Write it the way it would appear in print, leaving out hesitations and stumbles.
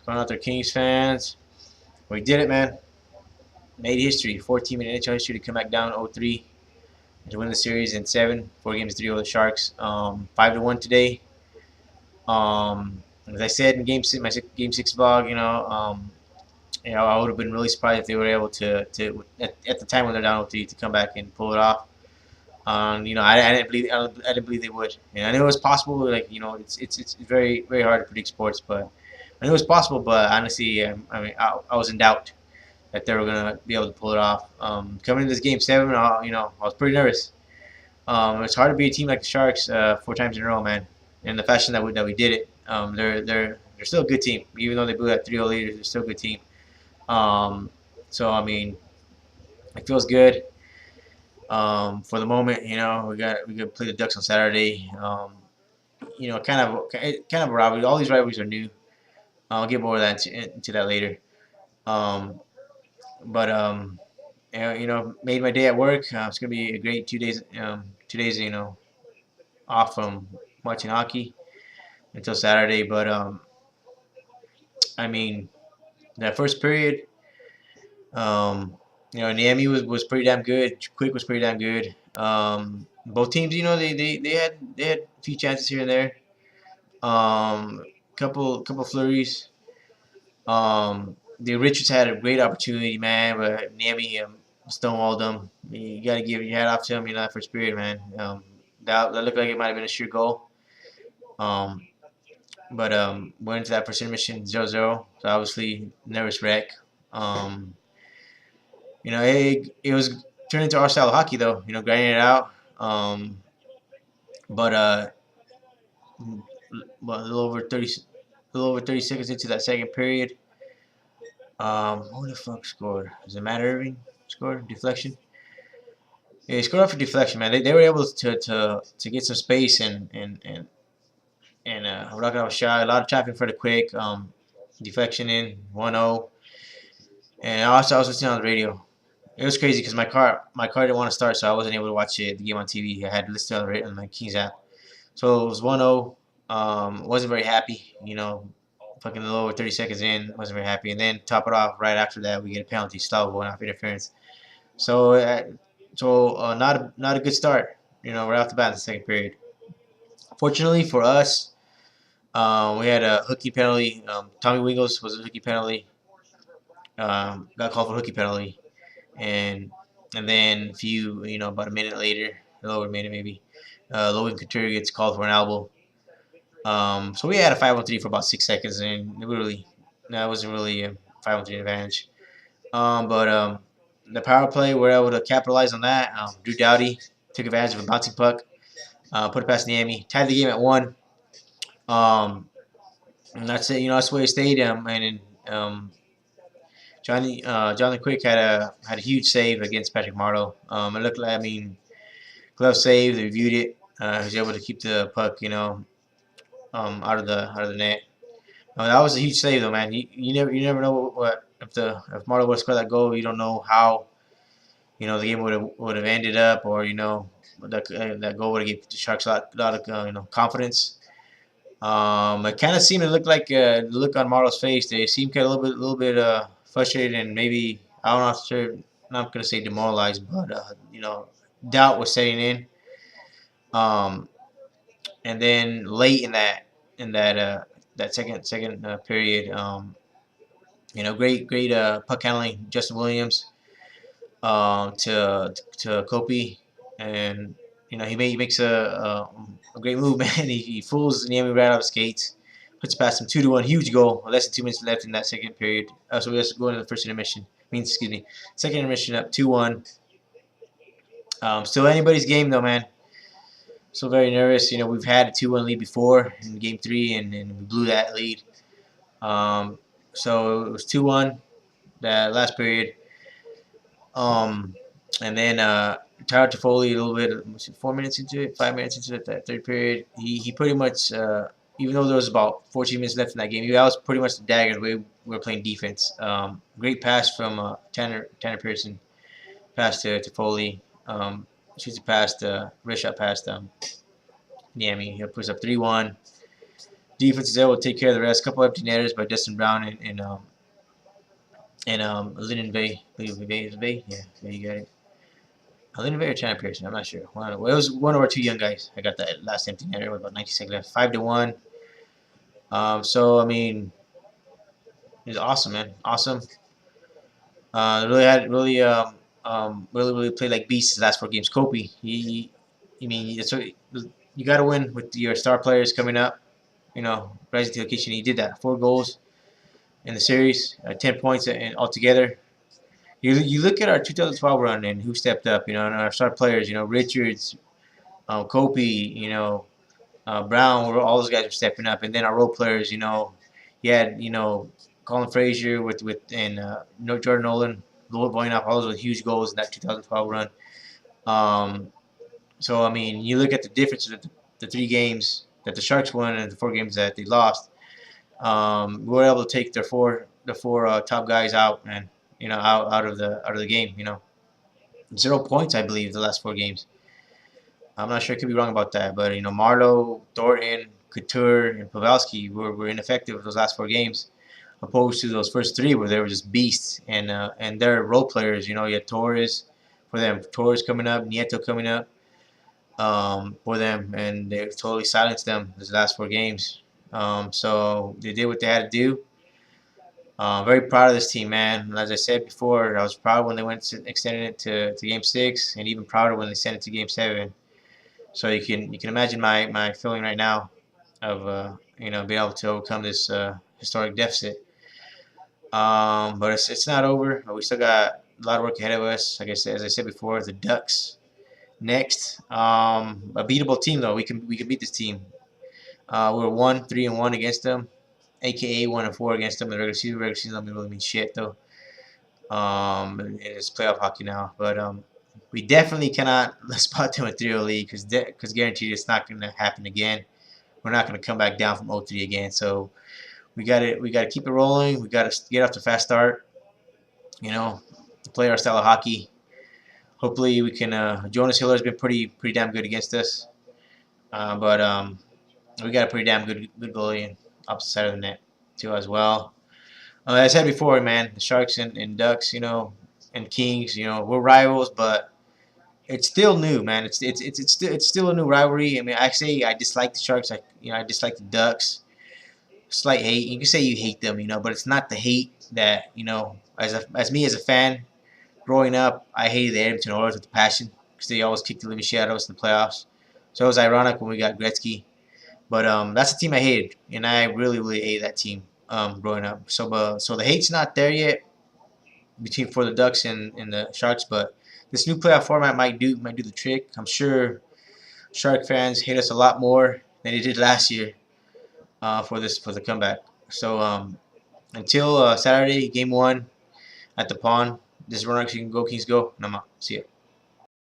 Going out there, Kings fans. We did it, man. Made history. 14-minute NHL history to come back down 0-3 and to win the series in 7. 4 games 3 over the Sharks. 5-1 today. As I said in my game 6 vlog, I would have been really surprised if they were able to at the time when they're down 0-3 to come back and pull it off. I didn't believe they would. I knew it was possible. It's very very hard to predict sports, but I knew it was possible. But honestly, I was in doubt that they were gonna be able to pull it off. Coming into this game 7, I was pretty nervous. It's hard to beat a team like the Sharks 4 times in a row, man. In the fashion that we did it, they're still a good team, even though they blew that 3-0 lead. They're still a good team. So I mean, it feels good. For the moment, we got to play the Ducks on Saturday. Kind of a rivalry. All these rivalries are new. I'll get more of that into that later. Um, but made my day at work. It's gonna be a great 2 days. 2 days, off from watching hockey until Saturday. But I mean, that first period, Niemi was pretty damn good. Quick was pretty damn good. Both teams, they had a few chances here and there. Couple flurries. The Richards had a great opportunity, man, but Niemi stonewalled them. You got to give your hat off to him, that first period, man. That looked like it might have been a sure goal. But went into that first intermission 0-0. So obviously nervous wreck. It was turned into our style of hockey though. Grinding it out. But a little over 30 seconds into that second period. Who the fuck scored? Was it Matt Irving scored? Deflection? Yeah, he scored off a deflection, man. They were able to get some space and rock out a shot. A lot of traffic for the quick. Deflection in 1-0. And also I was listening on the radio. It was crazy because my car didn't want to start, so I wasn't able to watch the game on TV. I had to listen on my Kings app. So it was 1-0. Wasn't very happy. Fucking a little over 30 seconds in, wasn't very happy. And then top it off right after that, we get a penalty, stop going off interference. So not a good start. Right off the bat in the second period. Fortunately for us, we had a hooky penalty. Tommy Wiggles was a hooky penalty. Got called for hooky penalty, and then about a minute later, a little over a minute maybe, Logan Couture gets called for an elbow. So we had a 5-on-3 for about 6 seconds, and that wasn't really a 5-on-3 advantage. But the power play, we're able to capitalize on that. Drew Doughty took advantage of a bouncing puck, put it past Niemi, tied the game at 1. And that's it. That's where he stayed. And then Jonathan Quick had a huge save against Patrick Marleau. It looked like, glove save. They reviewed it. He was able to keep the puck, out of the net. That was a huge save, though, man. You never know what if Marleau would score that goal. You don't know how the game would have ended up, or that goal would have given the Sharks a lot of confidence. It kind of seemed to look like the look on Marleau's face. They seemed kind of a little bit frustrated, and maybe I'm not gonna say demoralized, but doubt was setting in. And then late in that second period, great puck handling, Justin Williams, to Kopi, and he makes a great move, man. He fools Niemi right out of skates, puts it past him 2-1, huge goal. Less than 2 minutes left in that second period. So we just go into the first intermission. Second intermission up 2-1. Still anybody's game though, man. Still very nervous. We've had a 2-1 lead before in game 3, and we blew that lead. So it was 2-1 that last period. And then Tyler Toffoli, a little bit, 4 minutes into it, 5 minutes into it, that third period, he pretty much, even though there was about 14 minutes left in that game, that was pretty much the dagger the way we were playing defense. Great pass from Tanner Pearson, pass to Toffoli. Shoots it past, wrist shot past Niemi. He puts up 3-1. Defense is able to take care of the rest. A couple empty netters by Justin Brown and Linden Bay. Bay. Yeah, there you got it. Linden Bay or China Pearson. I'm not sure. Well, it was one of our two young guys. I got that last empty netter with about 90 seconds left. 5-1. So I mean, it was awesome, man. Awesome. Really played like beasts his last 4 games. Kopi, I mean, it's what you got to win with your star players coming up. You know, rising to the occasion. He did that. 4 goals in the series, 10 points and altogether. You look at our 2012 run and who stepped up. You know, and our star players. You know, Richards, Kopi. You know, Brown. All those guys were stepping up, and then our role players. You know, you had Colin Frazier and Jordan Nolan. Blowing up all those huge goals in that 2012 run. So I mean, you look at the difference of the 3 games that the Sharks won and the 4 games that they lost. We were able to take the four top guys out and out of the game. 0 points, I believe, the last 4 games. I'm not sure. I could be wrong about that, but Marleau, Thornton, Couture, and Pavelski were ineffective those last 4 games, opposed to those first 3 where they were just beasts and they're role players. You had Torres for them, Torres coming up, Nieto coming up for them, and they totally silenced them these last 4 games. So they did what they had to do. Very proud of this team, man. As I said before, I was proud when they extended it to Game 6, and even prouder when they sent it to Game 7. So you can imagine my feeling right now of being able to overcome this historic deficit. But it's not over. We still got a lot of work ahead of us. Like as I said before, the Ducks next. A beatable team though. We can beat this team. We were 3-1 against them, aka 1-4 against them in the regular season. Regular season doesn't really mean shit though. It's playoff hockey now, but we definitely cannot spot them in 3-0 league because guaranteed it's not going to happen again. We're not going to come back down from 0-3 again. So we got to keep it rolling. We got to get off to a fast start. Play our style of hockey. Hopefully we can. Jonas Hiller has been pretty damn good against us, but we got a pretty damn good goalie on opposite side of the net too as well. As I said before, man, the Sharks and Ducks, and Kings, we're rivals, but it's still new, man. It's still a new rivalry. I mean, I dislike the Sharks. I dislike the Ducks. Slight hate. You can say you hate them, but it's not the hate that as me as a fan. Growing up, I hated the Edmonton Oilers with a passion because they always kicked the living shit out of us in the playoffs. So it was ironic when we got Gretzky. But that's the team I hated, and I really hated that team growing up. So the hate's not there yet for the Ducks and the Sharks, but this new playoff format might do the trick. I'm sure Shark fans hate us a lot more than they did last year for the comeback. So until Saturday, Game 1 at the Pond. This is Ronald Go Kings Go, and I'm out. See ya.